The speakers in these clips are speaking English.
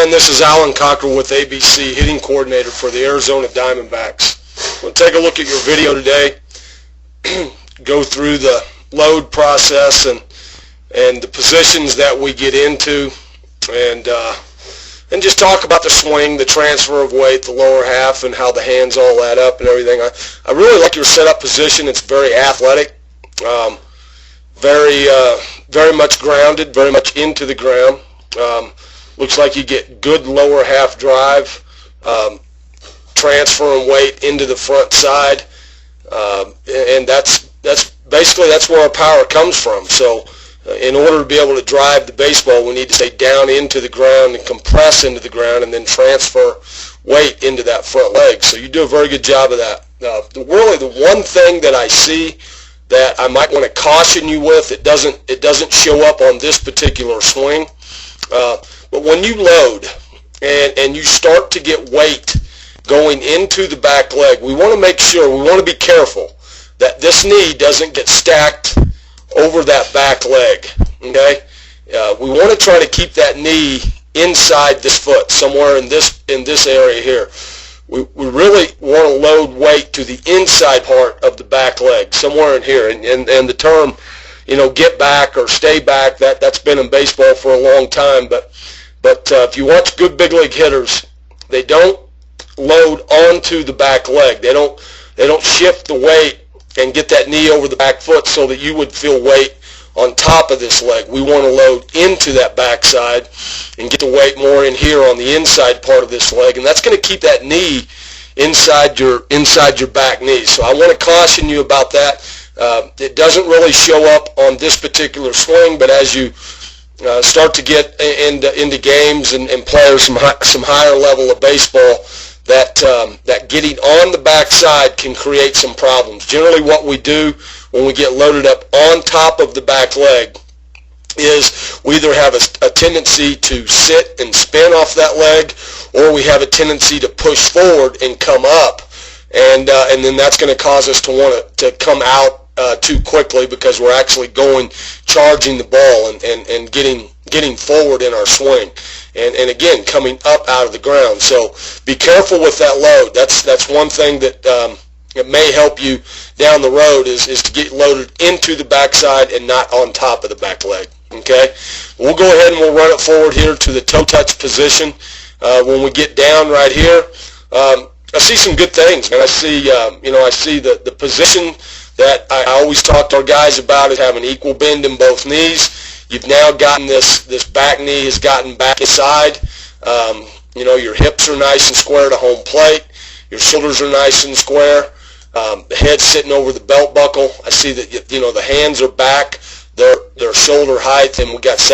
gentlemen, this is Alan Cockrell with ABC, hitting coordinator for the Arizona Diamondbacks. We'll take a look at your video today, go through the load process and the positions that we get into, and just talk about the swing, the transfer of weight, the lower half, and how the hands all add up and everything. I really like your setup position. It's very athletic, very much grounded, very much into the ground. Looks like you get good lower half drive, transferring weight into the front side, and that's where our power comes from. So in order to be able to drive the baseball, we need to stay down into the ground and compress into the ground and then transfer weight into that front leg. So you do a very good job of that. Really the one thing that I see that I might want to caution you with, it doesn't show up on this particular swing, but when you load and you start to get weight going into the back leg, we want to make sure, we want to be careful that this knee doesn't get stacked over that back leg, okay? We want to try to keep that knee inside this foot, somewhere in this area here. We really want to load weight to the inside part of the back leg, somewhere in here. And the term, get back or stay back, that's been in baseball for a long time. But if you watch good big league hitters, they don't load onto the back leg. They don't shift the weight and get that knee over the back foot so that you would feel weight on top of this leg. We want to load into that backside and get the weight more in here on the inside part of this leg, and that's going to keep that knee inside your back knee. So I want to caution you about that. It doesn't really show up on this particular swing, but as you start to get into games and play some higher level of baseball, that getting on the backside can create some problems. Generally what we do when we get loaded up on top of the back leg is we either have a tendency to sit and spin off that leg, or we have a tendency to push forward and come up, and then that's going to cause us to want to come out too quickly because we're actually charging the ball and getting forward in our swing, and again coming up out of the ground. So be careful with that load. That's one thing that it may help you down the road is to get loaded into the backside and not on top of the back leg. Okay, we'll go ahead and we'll run it forward here to the toe touch position. When we get down right here, I see some good things, man. I see the position that I always talk to our guys about is having equal bend in both knees. You've now gotten this back knee has gotten back inside. Your hips are nice and square to home plate. Your shoulders are nice and square. The head's sitting over the belt buckle. I see that the hands are back. They're shoulder height, and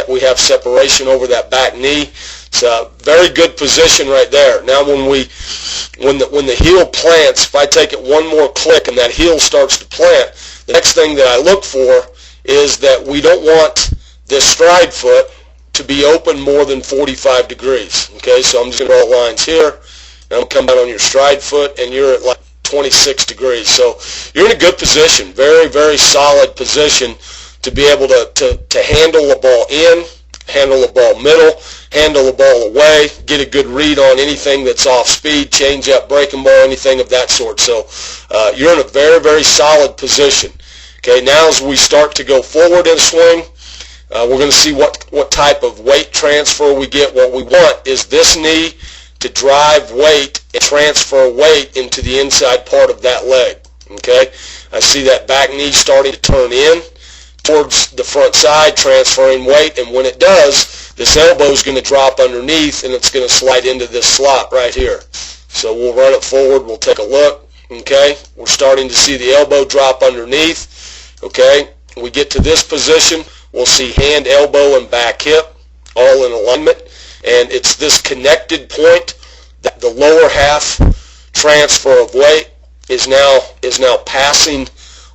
we have separation over that back knee. It's a very good position right there. Now when the heel plants, if I take it one more click and that heel starts to plant, the next thing that I look for is that we don't want this stride foot to be open more than 45 degrees. Okay, so I'm just going to draw lines here, and I'm going to come down on your stride foot, and you're at like 26 degrees. So you're in a good position, very, very solid position to be able to handle the ball in, handle the ball middle, handle the ball away, get a good read on anything that's off speed, change up, breaking ball, anything of that sort. So you're in a very, very solid position. Okay, now as we start to go forward in a swing, we're going to see what type of weight transfer we get. What we want is this knee to drive weight and transfer weight into the inside part of that leg. Okay, I see that back knee starting to turn in towards the front side, transferring weight, and when it does, this elbow is going to drop underneath and it's going to slide into this slot right here. So we'll run it forward, we'll take a look. Okay, we're starting to see the elbow drop underneath. Okay, we get to this position, we'll see hand, elbow, and back hip all in alignment, and it's this connected point that the lower half transfer of weight is now passing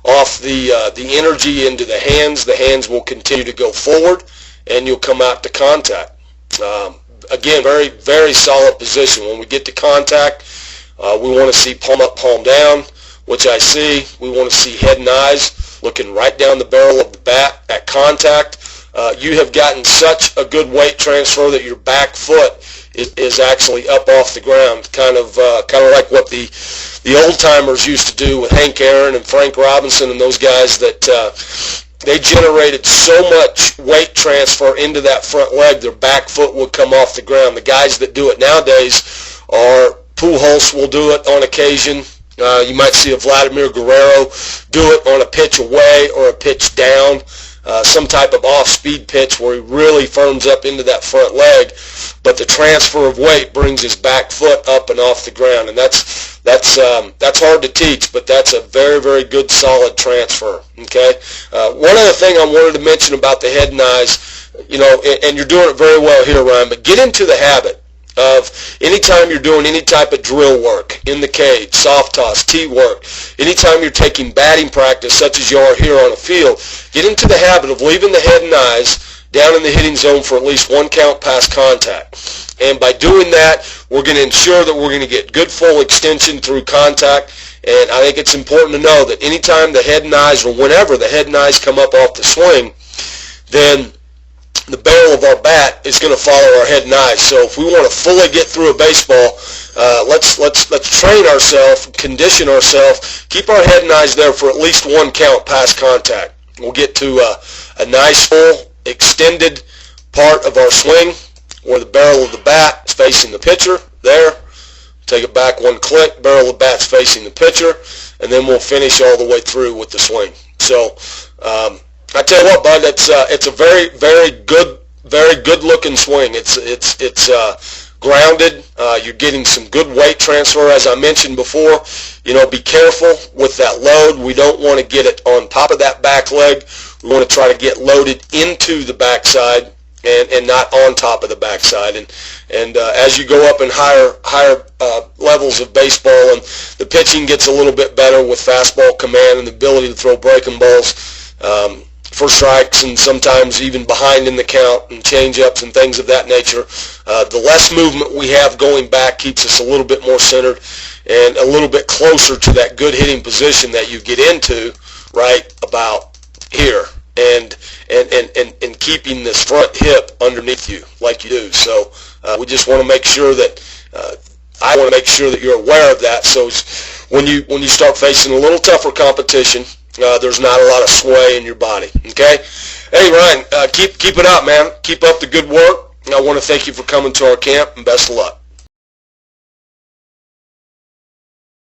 off the energy into the hands. The hands will continue to go forward, and you'll come out to contact. Again, very, very solid position. When we get to contact, we want to see palm up, palm down, which I see. We want to see head and eyes looking right down the barrel of the bat at contact. You have gotten such a good weight transfer that your back foot is actually up off the ground, kind of like what the old timers used to do with Hank Aaron and Frank Robinson and those guys, that they generated so much weight transfer into that front leg, their back foot would come off the ground. The guys that do it nowadays are, Pujols will do it on occasion. You might see a Vladimir Guerrero do it on a pitch away or a pitch down, some type of off-speed pitch where he really firms up into that front leg, but the transfer of weight brings his back foot up and off the ground, and that's hard to teach, but that's a very, very good, solid transfer. Okay. One other thing I wanted to mention about the head and eyes, and you're doing it very well here, Ryan, but get into the habit of anytime you're doing any type of drill work in the cage, soft toss, tee work, anytime you're taking batting practice such as you are here on a field, get into the habit of leaving the head and eyes down in the hitting zone for at least one count past contact. And by doing that, we're going to ensure that we're going to get good full extension through contact. And I think it's important to know that anytime the head and eyes, or whenever the head and eyes come up off the swing, then the barrel of our bat is going to follow our head and eyes. So if we want to fully get through a baseball, let's train ourselves, condition ourselves, keep our head and eyes there for at least one count past contact. We'll get to a nice full extended part of our swing where the barrel of the bat is facing the pitcher. There, take it back one click, barrel of the bat's facing the pitcher, and then we'll finish all the way through with the swing. So I tell you what, bud, it's a very, very good looking swing. It's grounded. You're getting some good weight transfer, as I mentioned before. Be careful with that load. We don't want to get it on top of that back leg. We want to try to get loaded into the backside and not on top of the backside. And as you go up in higher levels of baseball, and the pitching gets a little bit better with fastball command and the ability to throw breaking balls for strikes, and sometimes even behind in the count, and change-ups and things of that nature, the less movement we have going back keeps us a little bit more centered and a little bit closer to that good hitting position that you get into right about here, and keeping this front hip underneath you like you do. So we just want to make sure that I want to make sure that you're aware of that. So when you start facing a little tougher competition, there's not a lot of sway in your body. Okay. Hey, Ryan, keep it up, man. Keep up the good work. I want to thank you for coming to our camp, and best of luck.